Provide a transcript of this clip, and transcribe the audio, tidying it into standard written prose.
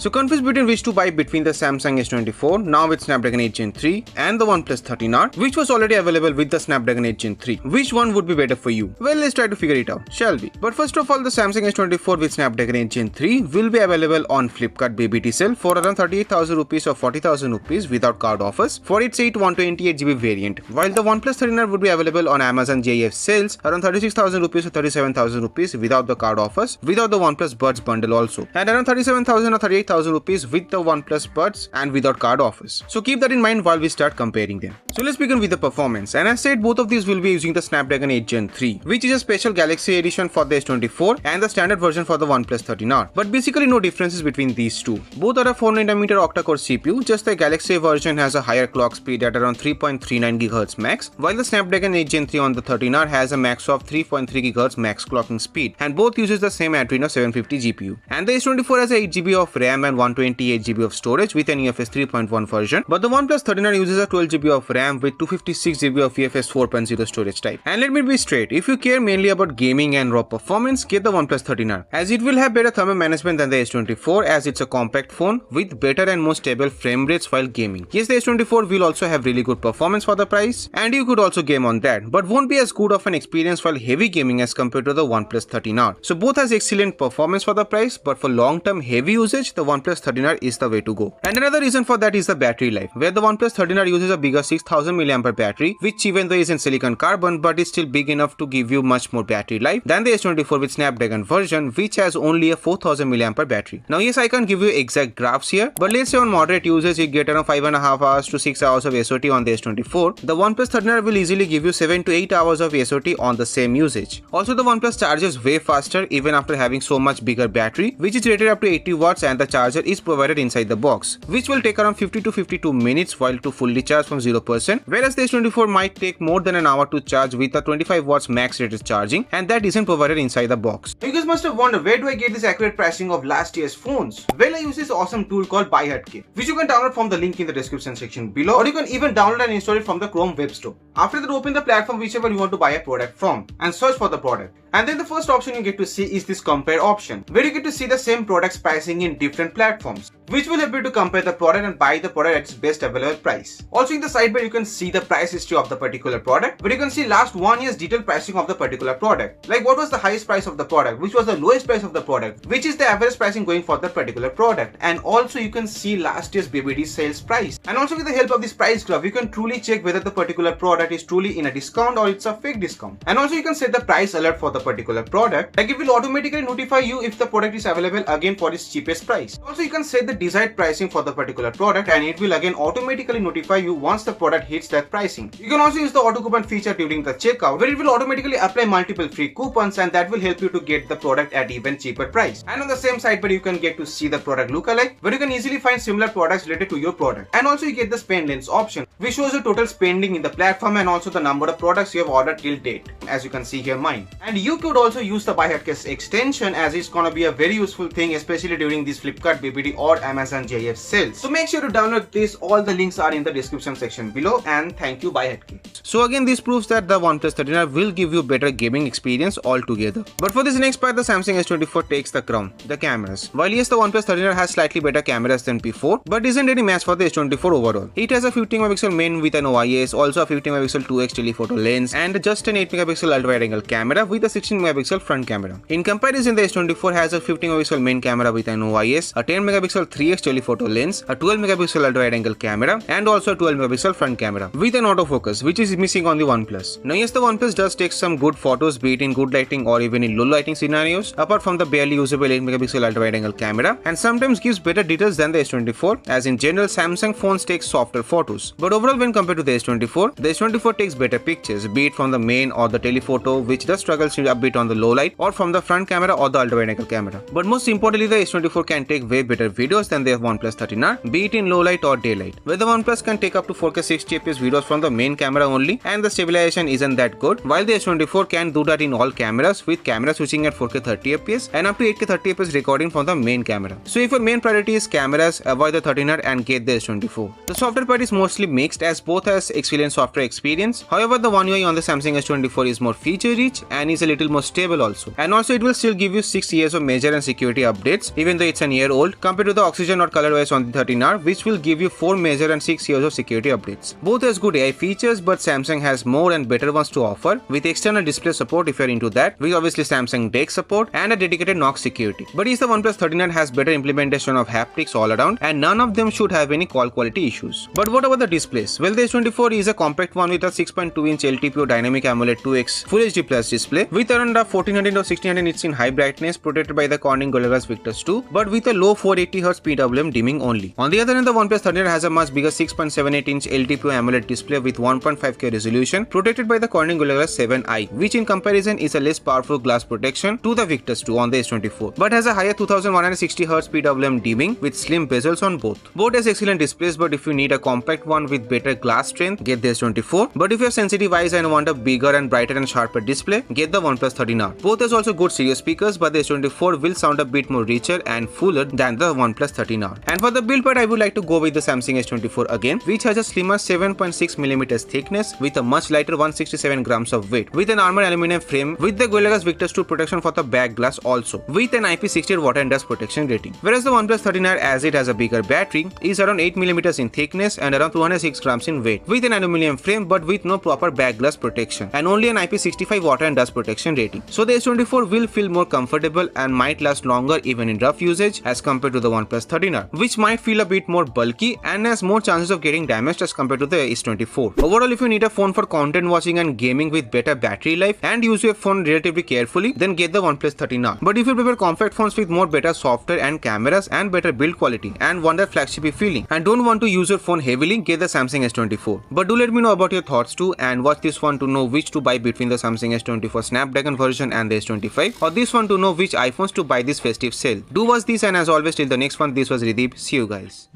So confused between which to buy between the Samsung S24 now with Snapdragon 8 Gen 3 and the Oneplus 13r, which was already available with the Snapdragon 8 Gen 3. Which one would be better for you? Well, let's try to figure it out, shall we? But first of all, the Samsung S24 with Snapdragon 8 Gen 3 will be available on Flipkart BBD sale for around 38,000 rupees or 40,000 rupees without card offers for its 128GB variant, while the Oneplus 13r would be available on Amazon GIF sales around 36,000 rupees or 37,000 rupees without the card offers, without the OnePlus Buds bundle also, and around 37,000 or 38,000 rupees with the OnePlus Buds and without card offers. So keep that in mind while we start comparing them. So let's begin with the performance, and as said, both of these will be using the Snapdragon 8 Gen 3, which is a special Galaxy edition for the S24 and the standard version for the Oneplus 13r. But basically no differences between these two. Both are a 4nm octa-core CPU, just the Galaxy version has a higher clock speed at around 3.39 GHz max, while the Snapdragon 8 Gen 3 on the 13r has a max of 3.3 GHz max clocking speed, and both uses the same Adreno 750 GPU. And the S24 has 8GB of RAM and 128GB of storage with an UFS 3.1 version, but the OnePlus 13r uses a 12GB of RAM with 256GB of UFS 4.0 storage type. And let me be straight, if you care mainly about gaming and raw performance, get the OnePlus 13r, as it will have better thermal management than the S24, as it's a compact phone with better and more stable frame rates while gaming. Yes, the S24 will also have really good performance for the price, and you could also game on that, but won't be as good of an experience while heavy gaming as compared to the OnePlus 13r. So both has excellent performance for the price, but for long-term heavy usage, the OnePlus 13r is the way to go. And another reason for that is the battery life, where the OnePlus 13r uses a bigger 6000 mAh battery, which even though is in silicon carbon, but is still big enough to give you much more battery life than the S24 with Snapdragon version, which has only a 4000 mAh battery. Now yes, I can't give you exact graphs here, but let's say on moderate users you get around 5.5 hours to 6 hours of SOT on the S24. The OnePlus 13r will easily give you 7 to 8 hours of SOT on the same usage. Also, the OnePlus charges way faster even after having so much bigger battery, which is rated up to 80 watts, and the charger is provided inside the box, which will take around 50 to 52 minutes while to fully charge from 0%, whereas the S24 might take more than an hour to charge with a 25 watts max rated charging, and that isn't provided inside the box. You guys must have wondered, where do I get this accurate pricing of last year's phones? Well, I use this awesome tool called BuyHatK, which you can download from the link in the description section below, or you can even download and install it from the Chrome Web Store. After that, open the platform whichever you want to buy a product from and search for the product. And then the first option you get to see is this compare option, where you get to see the same product's pricing in different platforms, which will help you to compare the product and buy the product at its best available price. Also in the sidebar you can see the price history of the particular product, where you can see last 1 year's detailed pricing of the particular product, like what was the highest price of the product, which was the lowest price of the product, which is the average pricing going for the particular product, and also you can see last year's BBD sales price. And also with the help of this price graph you can truly check whether the particular product is truly in a discount or it's a fake discount. And also you can set the price alert for the particular product, like it will automatically notify you if the product is available again for its cheapest price. Also you can set the desired pricing for the particular product, and it will again automatically notify you once the product hits that pricing. You can also use the auto coupon feature during the checkout, where it will automatically apply multiple free coupons, and that will help you to get the product at even cheaper price. And on the same side, but you can get to see the product lookalike, where you can easily find similar products related to your product. And also you get the spend lens option, which shows the total spending in the platform and also the number of products you have ordered till date, as you can see here mine. And you could also use the BuyHatK extension, as it's gonna be a very useful thing, especially during these Flipkart BBD or Amazon GIF sales. So make sure to download this. All the links are in the description section below, and thank you BuyHatK. So again, this proves that the OnePlus 13r will give you better gaming experience altogether. But for this next part, the Samsung S24 takes the crown, the cameras. While yes, the OnePlus 13r has slightly better cameras than before, but isn't any match for the S24 overall. It has a 15MP main with an OIS, also a 15MP 2x telephoto lens, and just an 8MP ultra-wide angle camera with a 16MP front camera. In comparison, the S24 has a 15MP main camera with an OIS, a 10MP 3x telephoto lens, a 12MP ultra-wide angle camera, and also a 12MP front camera with an autofocus, which is missing on the OnePlus. Now yes, the OnePlus does take some good photos, be it in good lighting or even in low lighting scenarios, apart from the barely usable 8MP ultra-wide angle camera, and sometimes gives better details than the S24, as in general Samsung phones take softer photos. But overall, when compared to the S24 takes better pictures, be it from the main or the telephoto, which does struggles a bit on the low light, or from the front camera or the ultra-wide angle camera. But most importantly, the S24 can take way better videos than the OnePlus 13r, be it in low light or daylight, where the OnePlus can take up to 4K 60fps videos from the main camera only, and the stabilization isn't that good, while the S24 can do that in all cameras, with camera switching at 4K 30fps and up to 8K 30fps recording from the main camera. So if your main priority is cameras, avoid the 13r and get the S24. The software part is mostly mixed, as both has excellent software experience. However, the One UI on the Samsung S24 is more feature rich and is a little more stable also. And also it will still give you 6 years of major and security updates, even though it's an year old compared to the Oxygen or ColorOS on the 13R, which will give you 4 major and 6 years of security updates. Both has good AI features, but Samsung has more and better ones to offer, with external display support if you're into that, with obviously Samsung DeX support and a dedicated knock security. But the OnePlus 13R has better implementation of haptics all around, and none of them should have any call quality issues. But what about the displays? Well, the S24 is a compact one with a 6.2-inch LTPO Dynamic AMOLED 2X Full HD Plus display with around 1400 or 1600 nits in high brightness, protected by the Corning Gorilla Glass Victus 2, but with a low 480Hz PWM dimming only. On the other hand, the OnePlus 13R has a much bigger 6.78-inch LTPO AMOLED display with 1.5K resolution, protected by the Corning Gorilla Glass 7i, which in comparison is a less powerful glass protection to the Victus 2 on the S24, but has a higher 2160Hz PWM dimming with slim bezels on both. Both has excellent displays, but if you need a compact one with better glass strength, get the S24. But if you have sensitive eyes and want a bigger and brighter and sharper display, get the OnePlus 13R. Both has also good stereo speakers, but the S24 will sound a bit more richer and fuller than the OnePlus 13R. And for the build part, I would like to go with the Samsung S24 again, which has a slimmer 7.6mm thickness with a much lighter 167 grams of weight, with an armored aluminum frame with the Gorilla Glass Victus 2 protection for the back glass also, with an IP68 water and dust protection rating. Whereas the OnePlus 13R, as it has a bigger battery, is around 8mm in thickness and around 206 grams in weight, with an aluminum frame but with no proper back glass protection and only an IP65 water and dust protection rating. So the S24 will feel more comfortable and might last longer even in rough usage as compared to the OnePlus 13R, which might feel a bit more bulky and has more chances of getting damaged as compared to the S24. Overall, if you need a phone for content watching and gaming with better battery life and use your phone relatively carefully, then get the OnePlus 13R. But if you prefer compact phones with more better software and cameras and better build quality and want that flagshipy feeling and don't want to use your phone heavily, get the Samsung S24. But do let me know about your thoughts too, and watch this one to know which to buy between the Samsung S24 Snapdragon version and the S25, or this one to know which iPhones to buy this festive sale. Do watch this, and as always, till the next one, this was Rideep. See you guys.